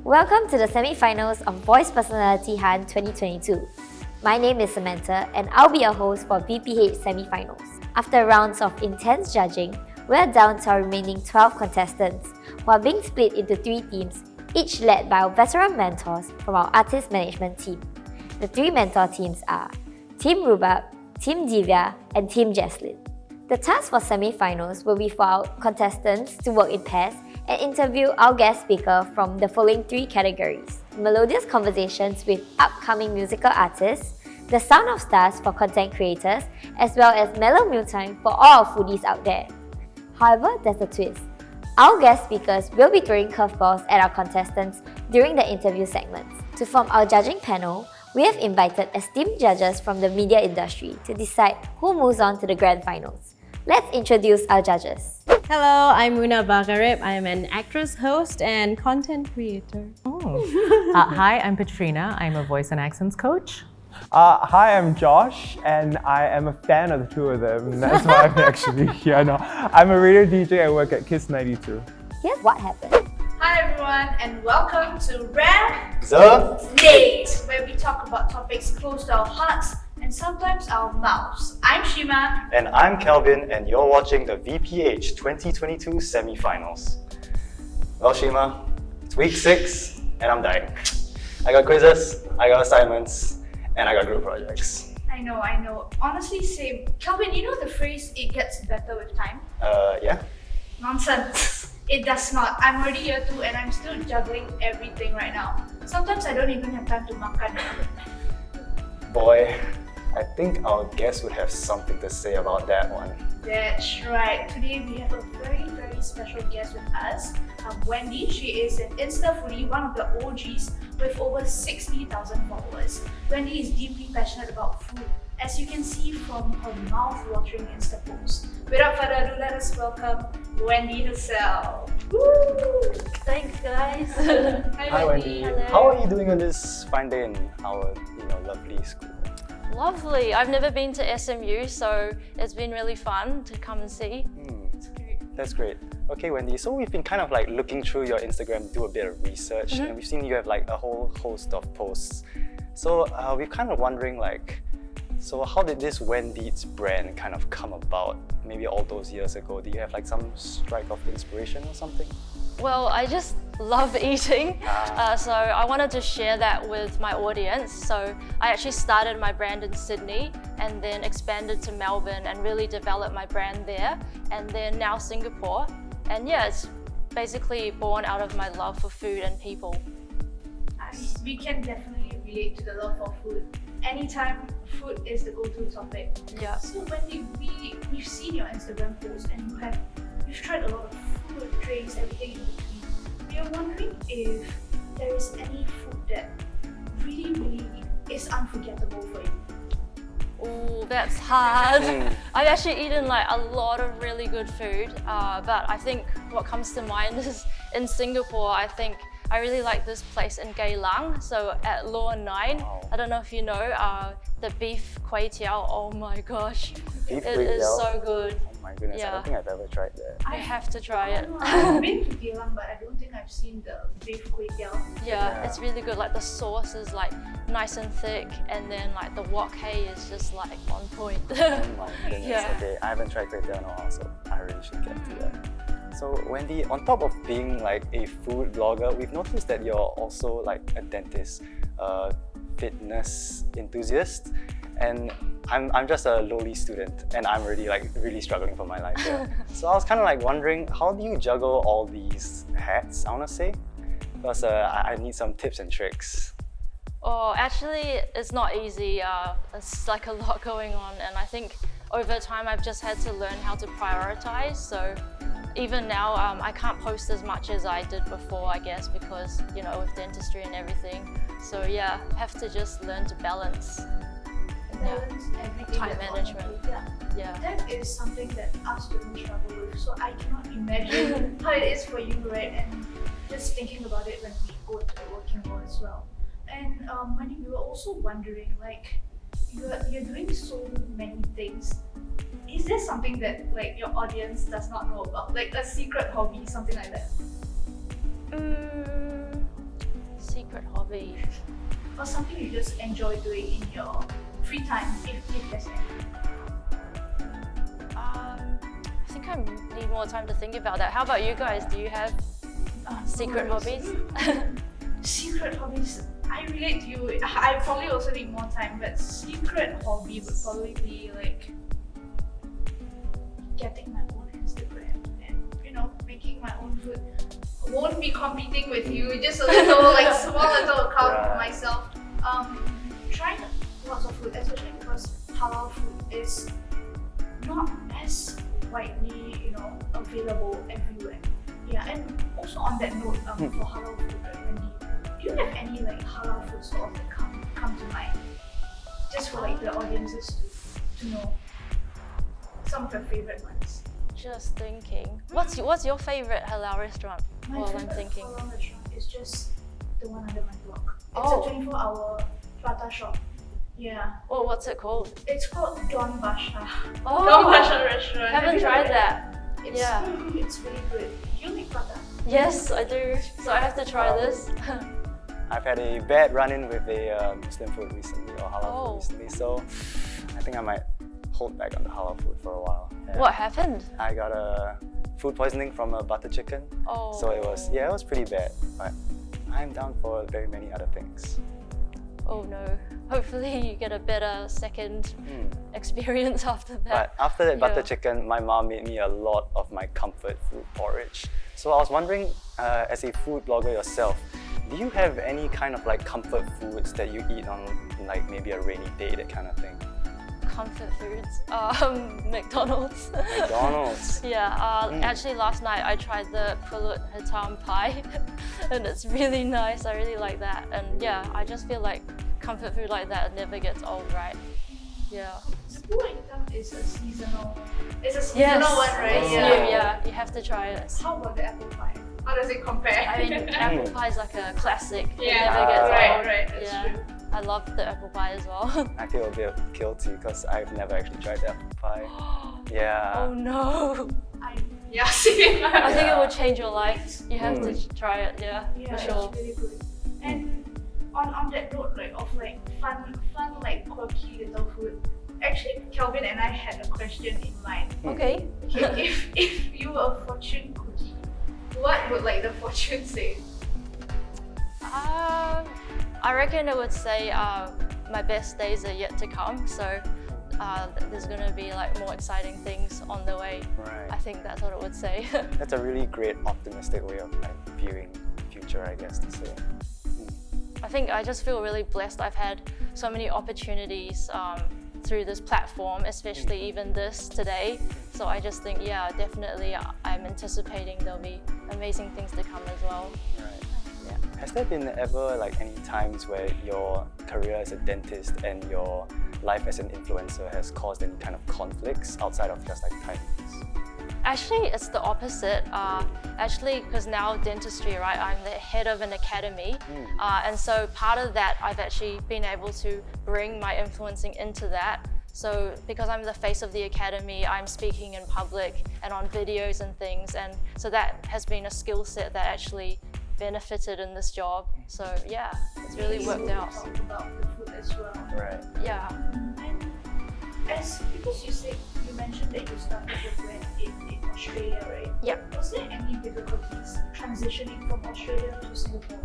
Welcome to the semi-finals of Voice Personality Hunt 2022. My name is Samantha and I'll be your host for VPH semi-finals. After rounds of intense judging, we're down to our remaining 12 contestants who are being split into 3 teams, each led by our veteran mentors from our artist management team. The 3 mentor teams are Team Rubab, Team Divya, and Team Jaslyn. The task for semi-finals will be for our contestants to work in pairs and interview our guest speaker from the following 3 categories: melodious conversations with upcoming musical artists, the sound of stars for content creators, as well as Mellow Mealtime for all our foodies out there. However, there's a twist. Our guest speakers will be throwing curveballs at our contestants during the interview segments. To form our judging panel, we have invited esteemed judges from the media industry to decide who moves on to the grand finals. Let's introduce our judges. Hello, I'm Muna Bagarib. I'm an actress, host, and content creator. Hi, I'm PETRINA. I'm a voice and accents coach. Hi, I'm Josh, and I am a fan of the 2 of them. That's why I'm actually here now. I'm a radio DJ. I work at Kiss 92. Here's what happened. Hi everyone, and welcome to Nate, where we talk about topics close to our hearts and sometimes our mouths. I'm Shema. And I'm Calvin, and you're watching the VPH 2022 semi-finals. Well, Shema, it's week 6, and I'm dying. I got quizzes, I got assignments, and I got group projects. I know. Honestly, same. Calvin, you know the phrase, it gets better with time? Yeah? Nonsense. It does not. I'm already year 2 and I'm still juggling everything right now. Sometimes I don't even have time to makan. Boy, I think our guest would have something to say about that one. That's right. Today we have a very, very special guest with us. Wendy. She is an Insta foodie, one of the OGs with over 60,000 followers. Wendy is deeply passionate about food, as you can see from her mouth-watering Insta posts. Without further ado, let us welcome Wendy herself. Woo! Thanks, guys. Hi Wendy. Hello. How are you doing on this fine day in our lovely school? Lovely. I've never been to SMU, so it's been really fun to come and see. That's great. Okay, Wendy, so we've been kind of like looking through your Instagram, do a bit of research, and we've seen you have like a whole host of posts. So we're kind of wondering so how did this Wendy's brand kind of come about? Maybe all those years ago, did you have like some strike of inspiration or something? Well, I just love eating, so I wanted to share that with my audience. So I actually started my brand in Sydney and then expanded to Melbourne and really developed my brand there, and then now Singapore. And yeah, it's basically born out of my love for food and people. We can definitely relate to the love for food. Anytime food is the go-to topic. Yeah. So Wendy, we've seen your Instagram posts and you've tried a lot of food, drinks, everything in between. We are wondering if there is any food that really is unforgettable for you. Oh, that's hard. I've actually eaten like a lot of really good food, but I think what comes to mind is in Singapore. I think I really like this place in Geylang, so at Law 9. Wow. I don't know if you know, the beef kway teow. Oh my gosh, Beef it kway is teow? so good. Oh my goodness, I Yeah. don't think I've ever tried that. I have to try it. I've been to Geylang, but I don't think I've seen the beef kway teow. Yeah, it's really good. Like the sauce is like nice and thick, and then like the wok hei is just like on point. Oh my goodness, Yeah. okay. I haven't tried kway teow in a while, so I really should get to that. So Wendy, on top of being like a food blogger, we've noticed that you're also like a dentist, a fitness enthusiast, and I'm just a lowly student, and I'm already like really struggling for my life here. So I was kind of like wondering, how do you juggle all these hats, I want to say? Because I need some tips and tricks. Oh, actually, it's not easy. It's like a lot going on, and I think over time I've just had to learn how to prioritize. So even now, I can't post as much as I did before, I guess, because with dentistry and everything. So yeah, have to just learn to balance. Everything Time that's management. on it. Yeah. That is something that us students struggle with. So I cannot imagine how it is for you, right? And just thinking about it when we go to the working world as well. And Wendy, we were also wondering, like, you're doing so many things. Is there something that like your audience does not know about, like a secret hobby, something like that? secret hobby. Or something you just enjoy doing in your free time, if there's any. I think I need more time to think about that. How about you guys? Do you have secret hobbies? Secret hobbies, I relate to you. I probably also need more time, but secret hobby would probably be like getting my own Instagram and making my own food. Won't be competing with you, just a little small little account for myself. Trying lots of food, especially because halal food is not as widely available everywhere. Yeah, and also on that note, for halal food, right, Wendy, do you have any halal food sort of that come to mind? Just for the audiences to know some of your favorite ones. Just thinking. What's your favorite halal restaurant? My While I'm favorite thinking. halal restaurant is just the one under my block. It's Oh. a 24-hour prata shop. Yeah. Oh, what's it called? It's called Don Basha. Oh, Don Basha restaurant. Have haven't you tried heard that. It's, Yeah. It's really good. Do you like prata? Yes, I do. So I have to try this. I've had a bad run-in with a Muslim food recently, or halal Oh. food recently, so I think I might hold back on the halal food for a while. Yeah. What happened? I got a food poisoning from a butter chicken, Oh. so it was pretty bad, but I'm down for very many other things. Oh no. Hopefully you get a better second experience after But that. after that butter Yeah. chicken, my mom made me a lot of my comfort food porridge. So I was wondering, as a food blogger yourself, do you have any kind of comfort foods that you eat on maybe a rainy day, that kind of thing? Comfort foods. McDonald's. McDonald's. Yeah, actually last night I tried the pulut hitam pie and it's really nice. I really like that. And yeah, I just feel like comfort food like that never gets old, right? Yeah. The pulut hitam is a seasonal. It's a Yes. seasonal one, right? It's Yeah. new, yeah. You have to try it. How about the apple pie? How does it compare? I mean, apple pie is like a classic. It Yeah, never gets right, old. right. That's Yeah. true. I love the apple pie as well. I feel a bit guilty because I've never actually tried the apple pie. Yeah. Oh no. Same. I think it will change your life. You have to try it, yeah, Yeah, for it's sure. really good. And on that note, of fun quirky little food. Actually, Calvin and I had a question in mind. Okay. Okay, if you were a fortune cookie, what would the fortune say? I reckon it would say my best days are yet to come. So there's gonna be more exciting things on the way. Right. I think that's what it would say. That's a really great optimistic way of viewing the future, I guess, to say. I think I just feel really blessed. I've had so many opportunities through this platform, especially even this today. So I just think, yeah, definitely I'm anticipating there'll be amazing things to come as well. Right. Has there been ever any times where your career as a dentist and your life as an influencer has caused any kind of conflicts outside of just timings? Actually, it's the opposite. Actually, because now dentistry, right, I'm the head of an academy. And so part of that, I've actually been able to bring my influencing into that. So because I'm the face of the academy, I'm speaking in public and on videos and things. And so that has been a skill set that actually benefited in this job. So yeah, it's really worked out. Talk about the food as well. Right. Yeah. And because you mentioned that you started your brand in Australia, right? Yeah. Was there any difficulties transitioning from Australia to Singapore?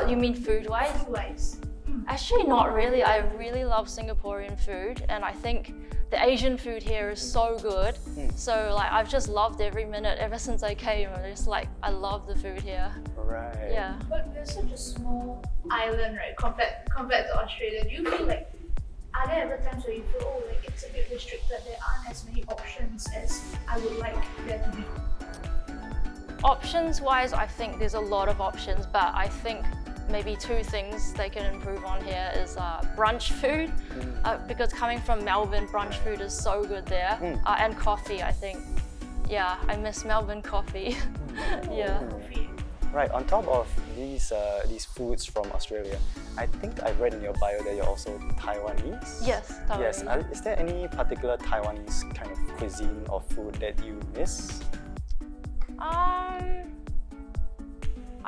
You mean food-wise? Food-wise. Actually, not really. I really love Singaporean food, and I think the Asian food here is so good. So I've just loved every minute ever since I came. I'm just I love the food here. Right. Yeah. But we're such a small island, right? Compared to Australia, do you feel are there ever times where you feel it's a bit restricted? There aren't as many options as I would like there to be. Options-wise, I think there's a lot of options, but I think maybe two things they can improve on here is brunch food, because coming from Melbourne, brunch food is so good there, and coffee. I think, yeah, I miss Melbourne coffee. Yeah. Right. On top of these foods from Australia, I think I've read in your bio that you're also Taiwanese. Yes, totally. Yes. Is there any particular Taiwanese kind of cuisine or food that you miss? I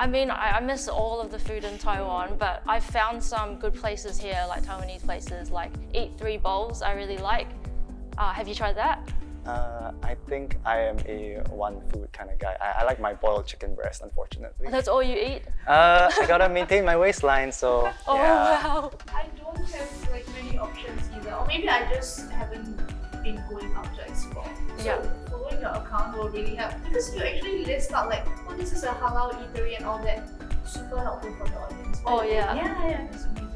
I mean, I miss all of the food in Taiwan, but I found some good places here, like Taiwanese places, like Eat 3 Bowls I really like. Have you tried that? I think I am a one food kind of guy. I like my boiled chicken breast, unfortunately. That's all you eat? I gotta maintain my waistline, so Oh, yeah. wow. I don't have like many options either, or maybe I just haven't been going out to explore. So Yeah. following your account will really help because you actually list out like, oh, this is a halal eatery and all that. Super helpful for the audience. Oh, yeah. Yeah, that's amazing.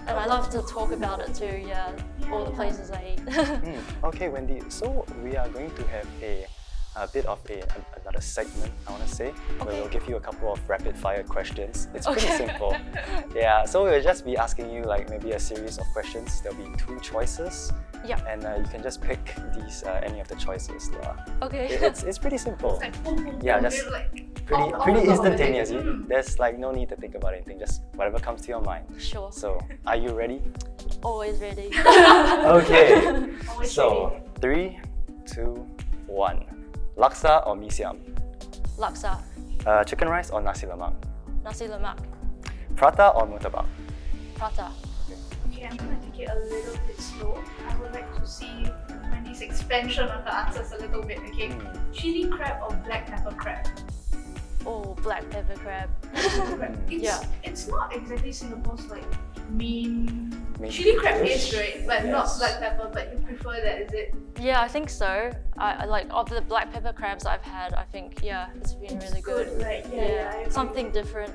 And I love to talk about it too, yeah. All the places I eat. Okay, Wendy. So we are going to have a bit of another segment, I want to say, where we'll give you a couple of rapid fire questions. It's pretty simple. Yeah. So we'll just be asking you like maybe a series of questions. There'll be 2 choices. Yeah. And you can just pick these any of the choices. Okay. It's pretty simple. It's like boom, boom, Yeah, boom, just you're like, pretty instantaneous. Mm. There's like no need to think about anything. Just whatever comes to your mind. Sure. So are you ready? Always ready. Okay. Always So 3, 2, 1. Laksa or mee siam? Laksa, Chicken rice or nasi lemak? nasi lemak, Prata or murtabak? prata. Okay, I'm gonna take it a little bit slow. I would like to see Wendy's expansion of the answers a little bit, okay? Chili crab or black pepper crab? Oh, black pepper crab. It's not exactly Singapore's like main Main chili crab dish? is right, but not Yes. black pepper. But you prefer that, is it? Yeah, I think so. I like of the black pepper crabs I've had. I think it's been really good. Right? Yeah, I agree. Something different.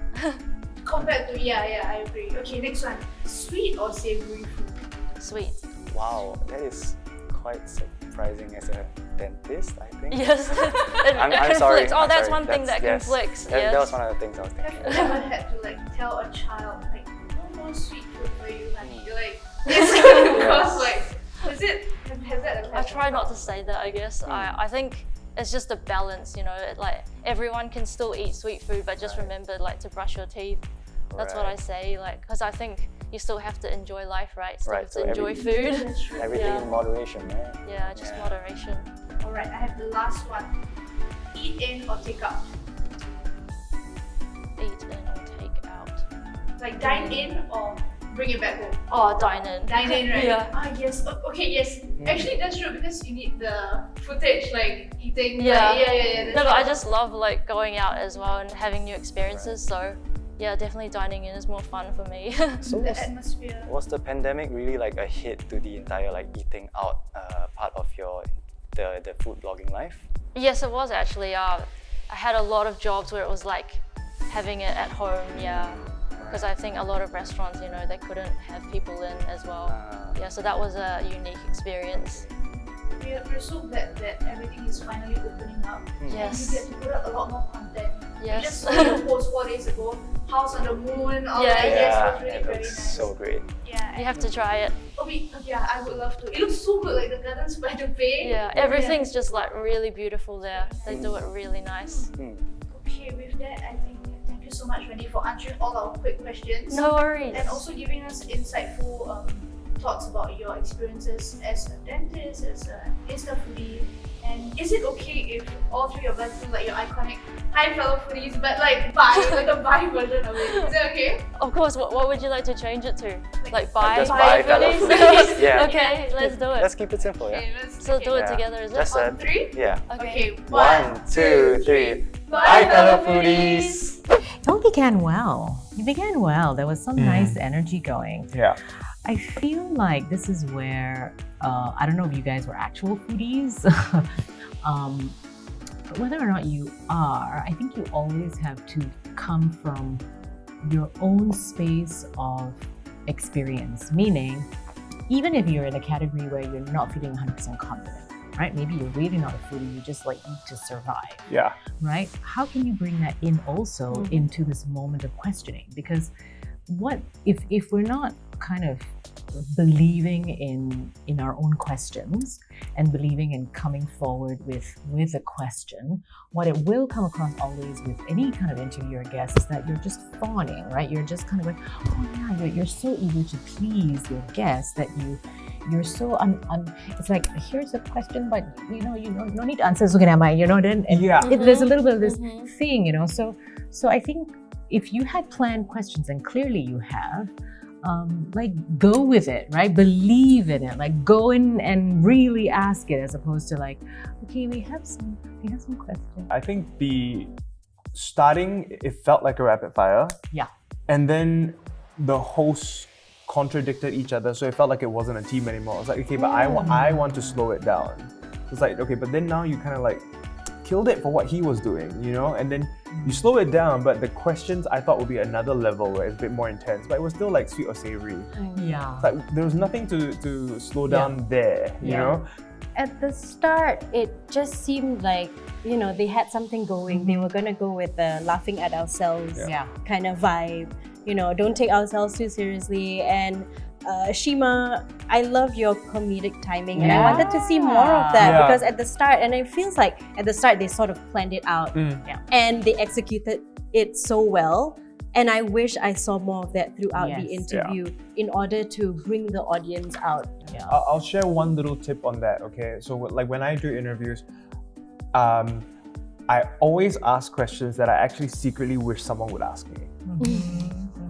Compared to I agree. Okay, next one. Sweet or savory food? Sweet. Wow, that is quite surprising as a dentist, I think. Yes. It I'm conflicts. sorry. Oh, I'm that's sorry. one thing that Yes. conflicts. That Yes. was one of the things I was Have thinking. you ever had to like tell a child like no more sweet food for you, honey? You're like because like has that I try not to say that, I guess. I think it's just a balance, like everyone can still eat sweet food, but just remember like to brush your teeth. That's what I Right. say, like, because I think you still have to enjoy life, right? Still Right, have so to enjoy food. Everything Yeah. in moderation, right? Yeah, just moderation. Alright, I have the last one. Eat in or take out? Eat in or take out. Like dine in or bring it back home? Oh, dine in. Dine in, right? Yeah. Yes. Okay, yes. Actually, that's true because you need the footage, like eating. Yeah. Like, yeah. No, but I just love like going out as well and having new experiences. So yeah, definitely dining in is more fun for me. So the atmosphere. was the pandemic really like a hit to the entire like eating out part of the food blogging life? Yes, it was actually. I had a lot of jobs where it was like having it at home, because I think a lot of restaurants, they couldn't have people in as well. Yeah, so that was a unique experience. We're so glad that everything is finally opening up. Yes. And you get to put up a lot more content. Yes. We just saw your post 4 days ago. House on the Moon, all Yeah, that. yeah. Yes, it was really it very looks nice. so great. Yeah. You have to try it. I would love to. It looks so good, like the gardens by the bay. Yeah, everything's just like really beautiful there. They do it really nice. Okay, with that, I think thank you so much, Wendy, for answering all our quick questions. No worries. And also giving us insightful thoughts about your experiences as a dentist, as an Insta foodie. And is it okay if all 3 of us do like your iconic hi fellow foodies, but like a bye version of it? Is that okay? Of course, what would you like to change it to? Like bye, just bye, fellow foodies? foodies. Yeah. Okay, let's do it. Let's keep it simple, yeah. Okay, let's So do it Yeah. together, is it? Just on 3? Yeah. Okay, 1, 2, 3. Bye, fellow foodies! It all began well. You began well. There was some nice energy going. Yeah. I feel like this is where, I don't know if you guys were actual foodies, but whether or not you are, I think you always have to come from your own space of experience. Meaning, even if you're in a category where you're not feeling 100% confident, right? Maybe you're really not a foodie, you just like eat to survive. Yeah. Right? How can you bring that in also into this moment of questioning? Because what if we're not kind of believing in our own questions and believing in coming forward with a question, what it will come across always with any kind of interview or guest is that you're just fawning, right? You're just kind of like, oh yeah, you're so eager to please your guest that you're so it's like, here's a question, but you no need to answer, so can I, then there's a little bit of this thing, so I think if you had planned questions, and clearly you have, like, go with it, right? Believe in it, like, go in and really ask it, as opposed to like, okay, we have some questions. I think the starting, it felt like a rapid fire. Yeah. And then the hosts contradicted each other, so it felt like it wasn't a team anymore. It's like, okay, but I want to slow it down. It's like, okay, but then now you kind of like killed it for what he was doing, and then you slow it down, but the questions I thought would be another level where it's a bit more intense, but it was still like sweet or savory. Yeah. It's like there was nothing to slow down there, you know? At the start, it just seemed like, they had something going. They were going to go with the laughing at ourselves kind of vibe. Don't take ourselves too seriously. And Shema, I love your comedic timing, and I wanted to see more of that because at the start, and it feels like at the start they sort of planned it out and they executed it so well. And I wish I saw more of that throughout the interview in order to bring the audience out. Yeah. I'll share one little tip on that, okay? So like when I do interviews, I always ask questions that I actually secretly wish someone would ask me.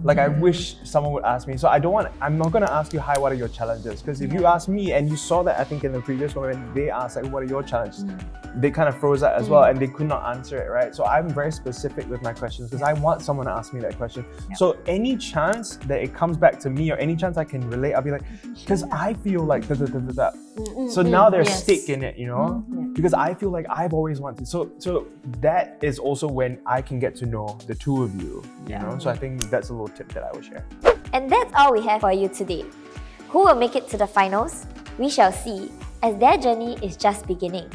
Like I wish someone would ask me. So I'm not gonna ask you, hi, what are your challenges? Because if you ask me, and you saw that I think in the previous one when they asked like, what are your challenges? They kind of froze that as well, and they could not answer it, right? So I'm very specific with my questions because I want someone to ask me that question. So any chance that it comes back to me or any chance I can relate, I'll be like, because I feel like da. So now there's stake in it, because I feel like I've always wanted. So that is also when I can get to know the two of you, you know? So I think that's a little tip that I will share. And that's all we have for you today. Who will make it to the finals? We shall see, as their journey is just beginning.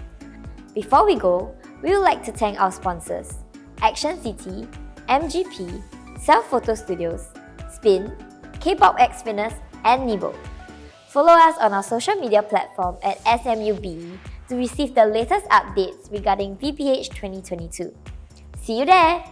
Before we go, we would like to thank our sponsors, Action City, MGP, Self Photo Studios, Spin, K-Pop X Fitness, and Nebo. Follow us on our social media platform at SMUBE to receive the latest updates regarding VPH 2022. See you there!